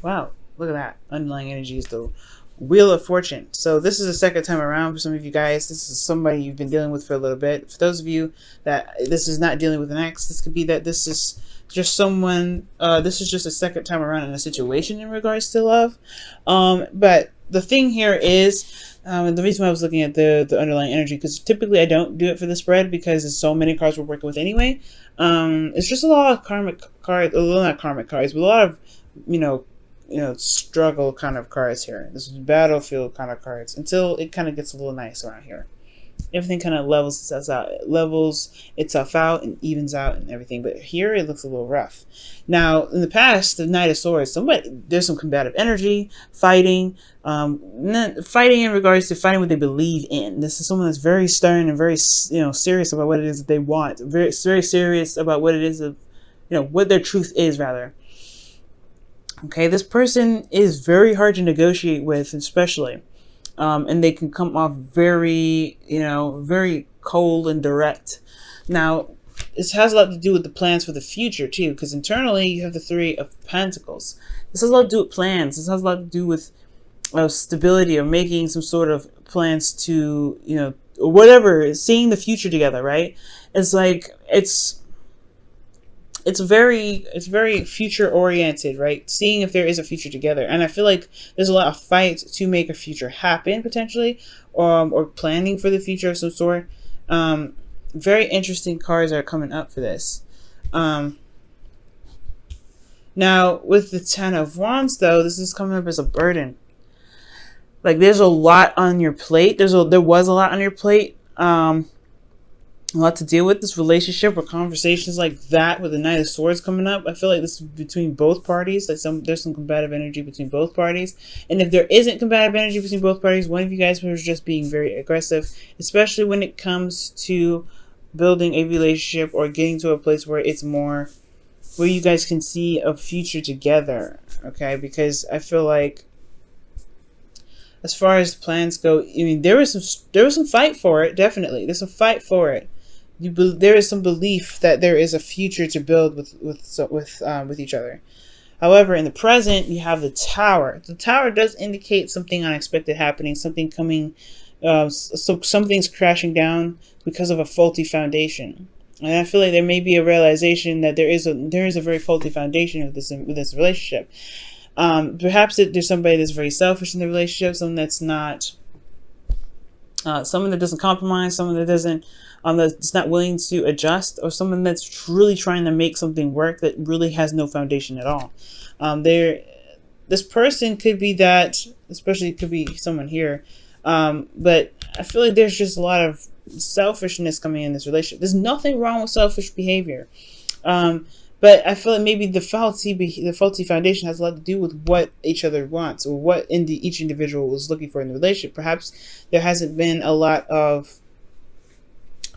Wow, look at that. Underlying energy is the Wheel of Fortune. So this is the second time around for some of you guys. This is somebody you've been dealing with for a little bit. For those of you that this is not dealing with an ex, this could be that this is just someone, this is just a second time around in a situation in regards to love. But the thing here is, and the reason why I was looking at the underlying energy, because typically I don't do it for the spread because there's so many cards we're working with anyway. It's just a lot of karmic cards, not karmic cards, but a lot of, struggle kind of cards here. This is battlefield kind of cards until it kind of gets a little nice around here. Everything kind of levels itself out and evens out and everything. But here it looks a little rough. Now, in the past, the Knight of Swords, there's some combative energy, fighting in regards to fighting what they believe in. This is someone that's very stern and very, serious about what it is that they want. Very, very serious about what it is what their truth is, rather. Okay, this person is very hard to negotiate with, especially. And they can come off very, very cold and direct. Now, this has a lot to do with the plans for the future, too, because internally you have the Three of Pentacles. This has a lot to do with plans. This has a lot to do with stability or making some sort of plans to, or whatever, seeing the future together, right? It's like, it's very future oriented, right? Seeing if there is a future together. And I feel like there's a lot of fight to make a future happen, potentially, or planning for the future of some sort. Very interesting cards are coming up for this. Now, with the Ten of Wands, though, this is coming up as a burden. Like, there's a lot on your plate. There was a lot on your plate. A lot to deal with this relationship or conversations like that with the Knight of Swords coming up. I feel like this is between both parties. Like there's some combative energy between both parties. And if there isn't combative energy between both parties, one of you guys was just being very aggressive, especially when it comes to building a relationship or getting to a place where it's more, where you guys can see a future together. Okay, because I feel like, as far as plans go, I mean, there was some fight for it. Definitely, there's a fight for it. There is some belief that there is a future to build with each other. However, in the present, you have the Tower. The Tower does indicate something unexpected happening, something coming, so something's crashing down because of a faulty foundation. And I feel like there may be a realization that there is a very faulty foundation with this relationship. Perhaps there's somebody that's very selfish in the relationship, someone that's not, someone that doesn't compromise, someone that doesn't, that's not willing to adjust, or someone that's truly trying to make something work that really has no foundation at all. This person could be that, especially it could be someone here, but I feel like there's just a lot of selfishness coming in this relationship. There's nothing wrong with selfish behavior, but I feel like maybe the faulty foundation has a lot to do with what each other wants, or what each individual is looking for in the relationship. Perhaps there hasn't been a lot of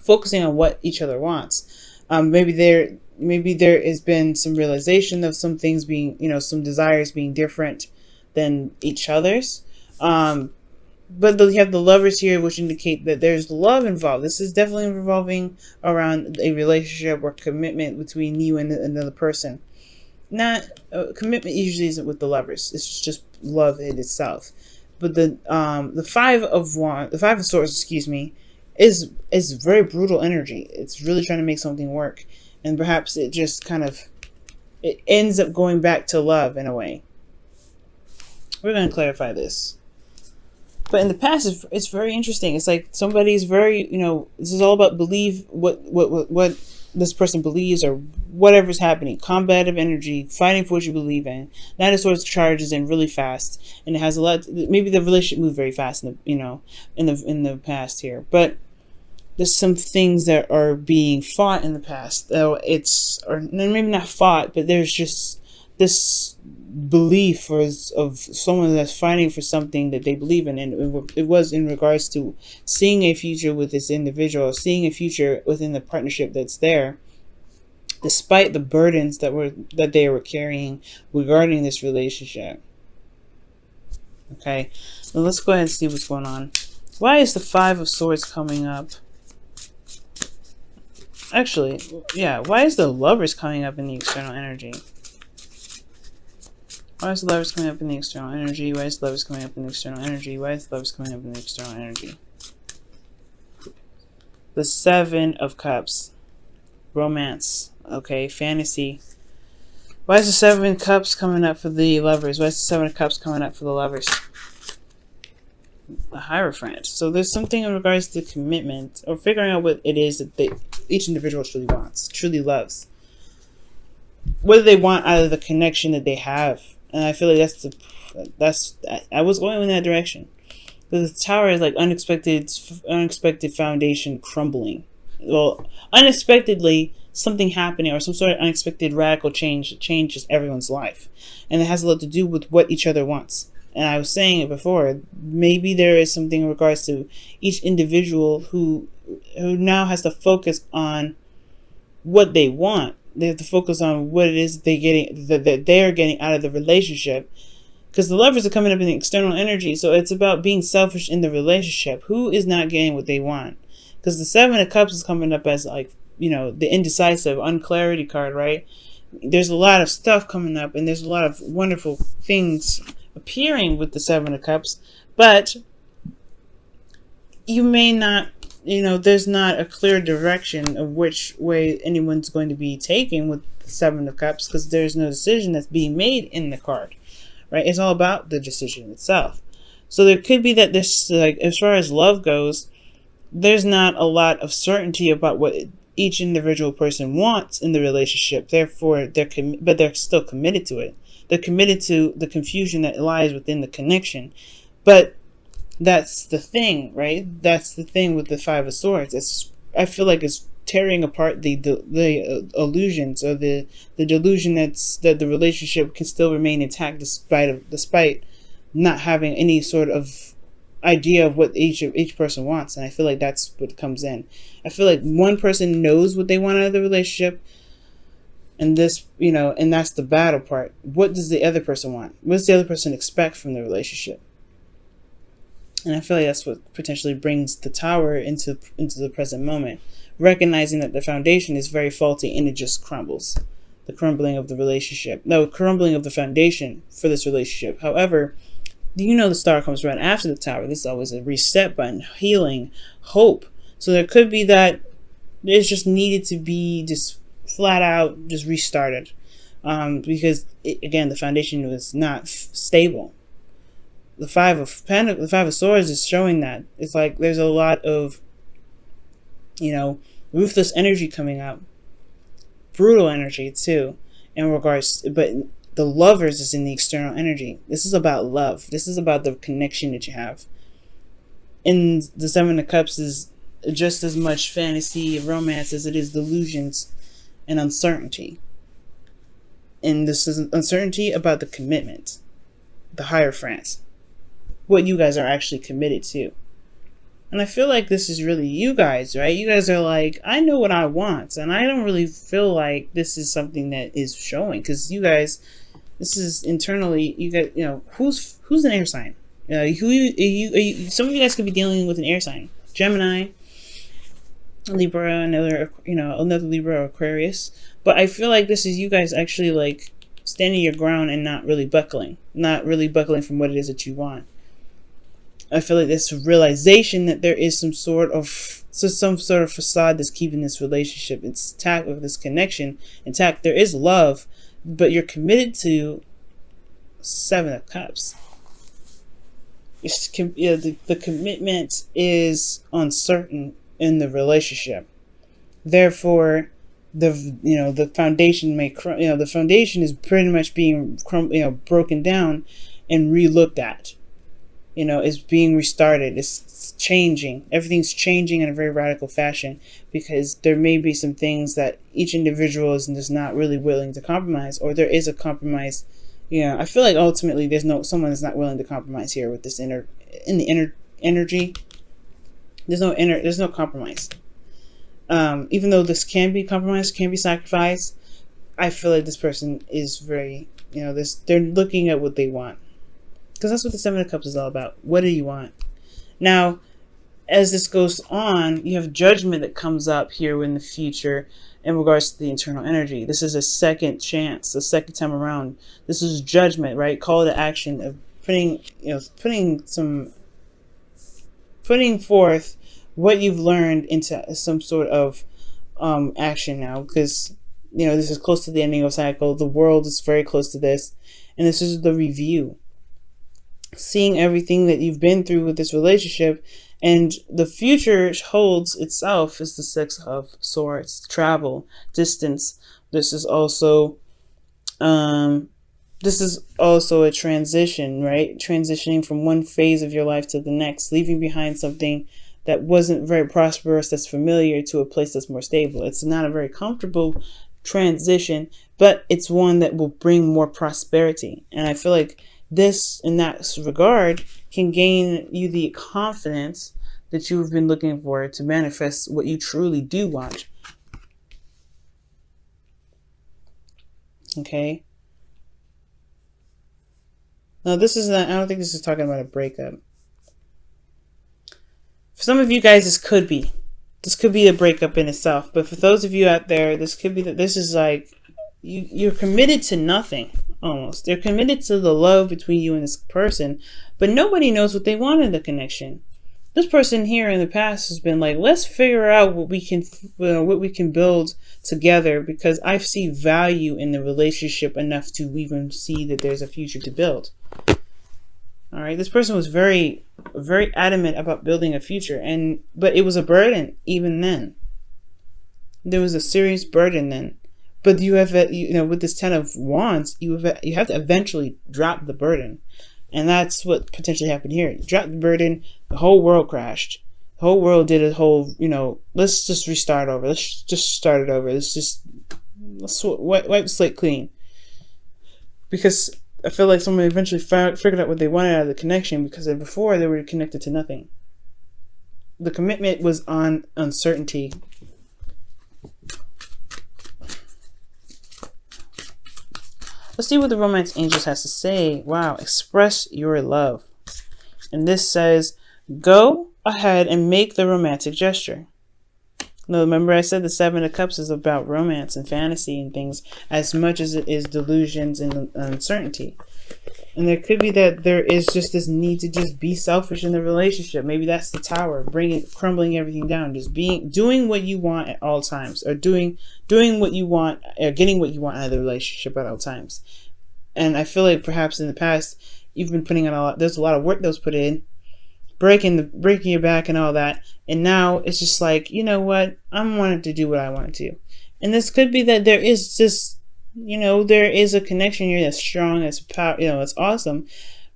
focusing on what each other wants. Maybe there has been some realization of some things being, some desires being different than each other's. But you have the Lovers here, which indicate that there's love involved. This is definitely revolving around a relationship or commitment between you and another person. Not commitment usually isn't with the Lovers. It's just love in itself. But the Five of Swords, excuse me, is very brutal energy. It's really trying to make something work, and perhaps it just it ends up going back to love in a way. We're going to clarify this. But in the past, it's very interesting. It's like somebody's very, this is all about what this person believes, or whatever's happening. Combative energy, fighting for what you believe in. Knight of Swords charges in really fast, and it has a lot. Maybe the relationship moved very fast in the past here, but there's some things that are being fought in the past. Or maybe not fought, but there's just this belief of someone that's fighting for something that they believe in, and it was in regards to seeing a future with this individual, seeing a future within the partnership that's there, despite the burdens that they were carrying regarding this relationship. Okay, now let's go ahead and see what's going on. Why is the Five of Swords coming up? Actually, yeah, why is the Lovers coming up in the external energy? Why is the Lovers coming up in the external energy? Why is the Lovers coming up in the external energy? Why is the Lovers coming up in the external energy? The Seven of Cups. Romance. Okay, fantasy. Why is the Seven of Cups coming up for the Lovers? Why is the Seven of Cups coming up for the Lovers? The Hierophant. So there's something in regards to commitment, or figuring out what it is that each individual truly wants, truly loves. What do they want out of the connection that they have? And I feel like I was going in that direction. The Tower is like unexpected foundation crumbling. Well, unexpectedly something happening, or some sort of unexpected radical change that changes everyone's life, and it has a lot to do with what each other wants. And I was saying it before, maybe there is something in regards to each individual who now has to focus on what they want. They have to focus on what it is that they're getting out of the relationship. Because the Lovers are coming up in the external energy, so it's about being selfish in the relationship. Who is not getting what they want? Because the Seven of Cups is coming up as, like, you know, the indecisive, unclarity card, right? There's a lot of stuff coming up, and there's a lot of wonderful things appearing with the Seven of Cups, but you may not, you know, there's not a clear direction of which way anyone's going to be taking with the Seven of Cups, because there's no decision that's being made in the card. Right? It's all about the decision itself. So there could be that this, like, as far as love goes, there's not a lot of certainty about what each individual person wants in the relationship. Therefore, but they're still committed to it. They're committed to the confusion that lies within the connection. But that's the thing, right? That's the thing with the Five of Swords. I feel like it's tearing apart the illusions, or the delusion that the relationship can still remain intact despite not having any sort of idea of what each person wants. And I feel like that's what comes in. I feel like one person knows what they want out of the relationship, and this, you know, and that's the battle part. What does the other person want? What does the other person expect from the relationship? And I feel like that's what potentially brings the Tower into the present moment. Recognizing that the foundation is very faulty and it just crumbles. The crumbling of the relationship. No, crumbling of the foundation for this relationship. However, you know, the Star comes right after the Tower. This is always a reset button, healing, hope. So there could be that it's just needed to be just flat out just restarted. Because, again, the foundation was not stable. The Five of Swords is showing that. It's like there's a lot of, you know, ruthless energy coming up, brutal energy too, in regards. But the Lovers is in the external energy. This is about love. This is about the connection that you have. And the Seven of Cups is just as much fantasy and romance as it is delusions and uncertainty. And this is uncertainty about the commitment, the Hierophant, what you guys are actually committed to. And I feel like this is really you guys, right? You guys are like, I know what I want, and I don't really feel like this is something that is showing, because you guys, this is internally, you guys, you know, who's an air sign? Some of you guys could be dealing with an air sign, Gemini, Libra, another Libra or Aquarius. But I feel like this is you guys actually like standing your ground and not really buckling from what it is that you want. I feel like this realization that there is some sort of facade that's keeping this relationship intact, with this connection intact. There is love, but you're committed to Seven of Cups. The commitment is uncertain in the relationship. Therefore, the foundation the foundation is pretty much being broken down and re-looked at. It's being restarted. It's changing. Everything's changing in a very radical fashion, because there may be some things that each individual is just not really willing to compromise, or there is a compromise. I feel like ultimately there's someone that's not willing to compromise here with this inner energy. There's no compromise. Even though this can be compromised, can be sacrificed, I feel like this person is very, they're looking at what they want. Because that's what the Seven of Cups is all about. What do you want? Now, as this goes on, you have judgment that comes up here in the future in regards to the internal energy. This is a second chance, a second time around. This is judgment, right? Call to action of putting, putting forth what you've learned into some sort of action now, because this is close to the ending of cycle. The world is very close to this, and this is the review, seeing everything that you've been through with this relationship, and the future holds itself as the Six of Swords, travel, distance. This is also a transition, right? Transitioning from one phase of your life to the next, leaving behind something that wasn't very prosperous, that's familiar, to a place that's more stable. It's not a very comfortable transition, but it's one that will bring more prosperity. And I feel like this, in that regard, can gain you the confidence that you've been looking for to manifest what you truly do want. Okay. Now, this is not, I don't think this is talking about a breakup. For some of you guys, this could be a breakup in itself. But for those of you out there, this could be that this is like you're committed to nothing. Almost, they're committed to the love between you and this person, but nobody knows what they want in the connection. This person here in the past has been like, let's figure out what we can build together, because I see value in the relationship enough to even see that there's a future to build. All right, this person was very, very adamant about building a future, but it was a burden even then. There was a serious burden then. But you have, with this Ten of Wands, you have to eventually drop the burden. And that's what potentially happened here. You dropped the burden, the whole world crashed. The whole world did a whole, let's just restart over. Let's just start it over. Let's wipe the slate clean. Because I feel like someone eventually figured out what they wanted out of the connection, because before they were connected to nothing. The commitment was on uncertainty. Let's see what the Romance Angels has to say. Wow, express your love. And this says, go ahead and make the romantic gesture. Now, remember I said the Seven of Cups is about romance and fantasy and things as much as it is delusions and uncertainty. And there could be that there is just this need to just be selfish in the relationship. Maybe that's the Tower, crumbling everything down, just doing what you want at all times, or doing what you want, or getting what you want out of the relationship at all times. And I feel like perhaps in the past you've been putting in there's a lot of work that was put in, breaking your back and all that, and now it's just like, you know what, I'm wanting to do what I want to. And this could be that there is just, there is a connection here that's strong, that's power, it's awesome,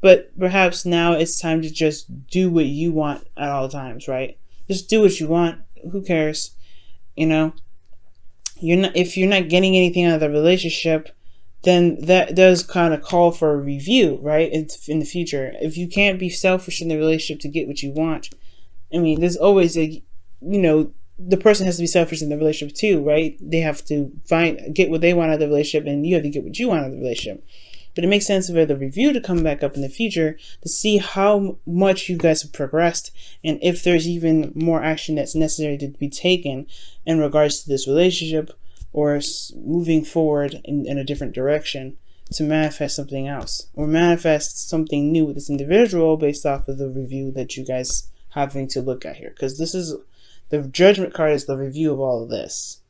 but perhaps now it's time to just do what you want at all times, right? Just do what you want. Who cares? If you're not getting anything out of the relationship, then that does kind of call for a review, right? In the future, if you can't be selfish in the relationship to get what you want, I mean, there's always the person has to be selfish in the relationship too, right? They have to get what they want out of the relationship, and you have to get what you want out of the relationship. But it makes sense for the review to come back up in the future to see how much you guys have progressed, and if there's even more action that's necessary to be taken in regards to this relationship, or moving forward in a different direction to manifest something else, or manifest something new with this individual based off of the review that you guys having to look at here. Because this is the Judgment card, is the review of all of this.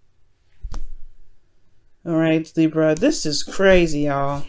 All right, Libra, this is crazy, y'all.